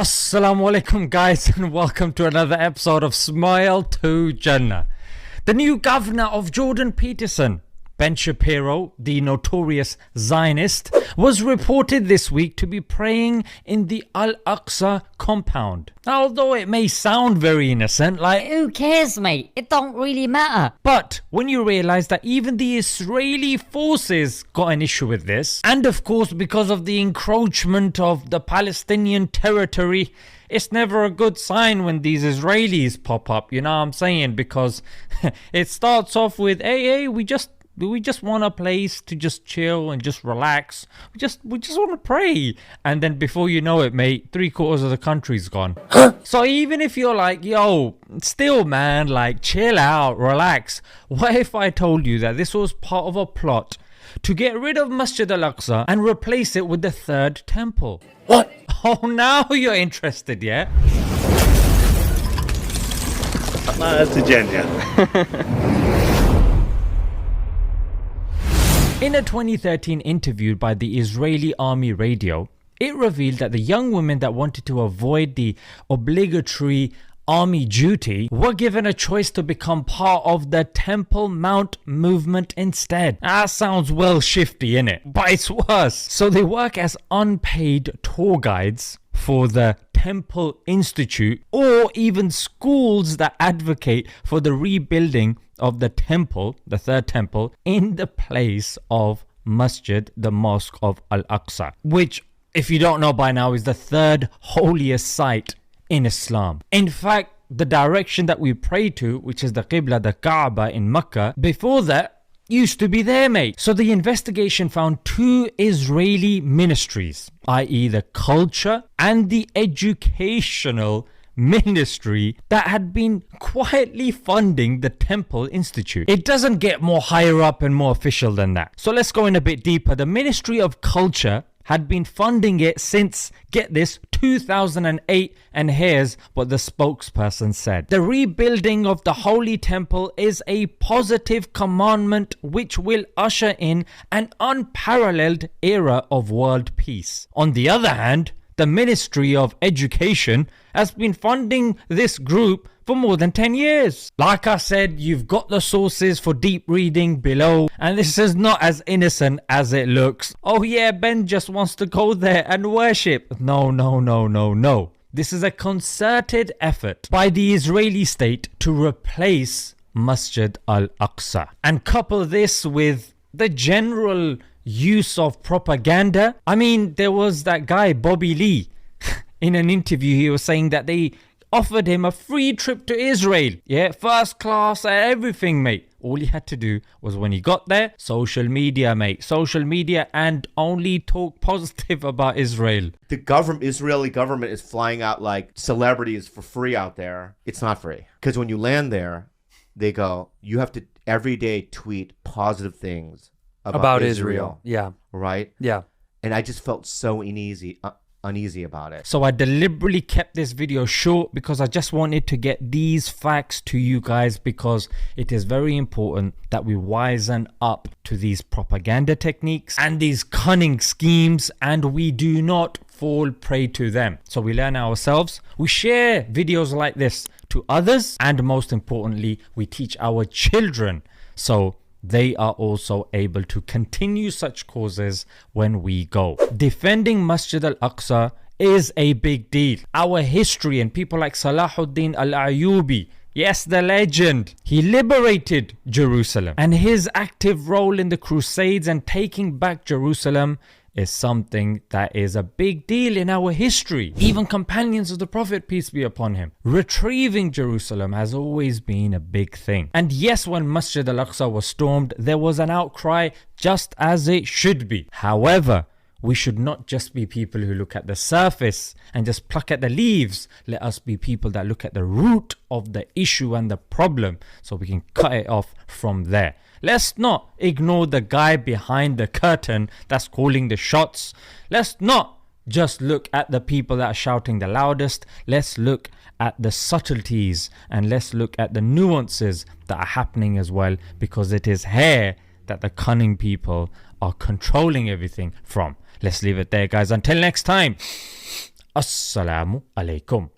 Assalamu alaikum guys, and welcome to another episode of Smile2jannah. The new governor of Jordan Peterson, Ben Shapiro, the notorious Zionist, was reported this week to be praying in the Al Aqsa compound. Now, although it may sound very innocent, like who cares, mate? It don't really matter. But when you realize that even the Israeli forces got an issue with this, and of course because of the encroachment of the Palestinian territory, it's never a good sign when these Israelis pop up, you know what I'm saying? Because it starts off with, hey, we just want a place to just chill and just relax. We just want to pray. And then before you know it, mate, 3/4 of the country's gone. So even if you're like, yo, still man, like chill out, relax. What if I told you that this was part of a plot to get rid of Masjid Al Aqsa and replace it with the third temple? What? Oh, now you're interested, yeah? In a 2013 interview by the Israeli Army radio, it revealed that the young women that wanted to avoid the obligatory army duty were given a choice to become part of the Temple Mount movement instead. That sounds well shifty, innit? But it's worse. So they work as unpaid tour guides for the Temple Institute, or even schools that advocate for the rebuilding of the temple, the third temple, in the place of Masjid, the Mosque of Al Aqsa, which, if you don't know by now, is the third holiest site in Islam. In fact, the direction that we pray to, which is the Qibla, the Kaaba in Mecca, before that used to be there, mate. So the investigation found two Israeli ministries, i.e. the culture and the educational ministry, that had been quietly funding the Temple Institute. It doesn't get more higher up and more official than that. So let's go in a bit deeper. The Ministry of Culture had been funding it since, get this, 2008, and here's what the spokesperson said. The rebuilding of the Holy Temple is a positive commandment which will usher in an unparalleled era of world peace. On the other hand, the Ministry of Education has been funding this group for more than 10 years. Like I said, you've got the sources for deep reading below, and this is not as innocent as it looks. Oh yeah, Ben just wants to go there and worship. No. This is a concerted effort by the Israeli state to replace Masjid Al Aqsa. And couple this with the general use of propaganda. I mean, there was that guy Bobby Lee. In an interview, he was saying that they offered him a free trip to Israel. Yeah, first class and everything, mate. All he had to do was, when he got there, social media, mate. Social media, and only talk positive about Israel. The Israeli government is flying out like celebrities for free out there. It's not free. Because when you land there, they go, you have to every day tweet positive things about Israel. Yeah. Right? Yeah. And I just felt so uneasy about it. So I deliberately kept this video short because I just wanted to get these facts to you guys, because it is very important that we wisen up to these propaganda techniques and these cunning schemes, and we do not fall prey to them. So we learn ourselves, we share videos like this to others, and most importantly, we teach our children so they are also able to continue such causes when we go. Defending Masjid Al Aqsa is a big deal. Our history and people like Salahuddin Al-Ayyubi, yes, the legend, he liberated Jerusalem, and his active role in the Crusades and taking back Jerusalem is something that is a big deal in our history. Even companions of the Prophet, peace be upon him, retrieving Jerusalem has always been a big thing. And yes, when Masjid Al Aqsa was stormed, there was an outcry, just as it should be. However, we should not just be people who look at the surface and just pluck at the leaves. Let us be people that look at the root of the issue and the problem, so we can cut it off from there. Let's not ignore the guy behind the curtain that's calling the shots. Let's not just look at the people that are shouting the loudest. Let's look at the subtleties, and let's look at the nuances that are happening as well, because it is here that the cunning people are controlling everything from. Let's leave it there, guys. Until next time, Assalamu alaikum.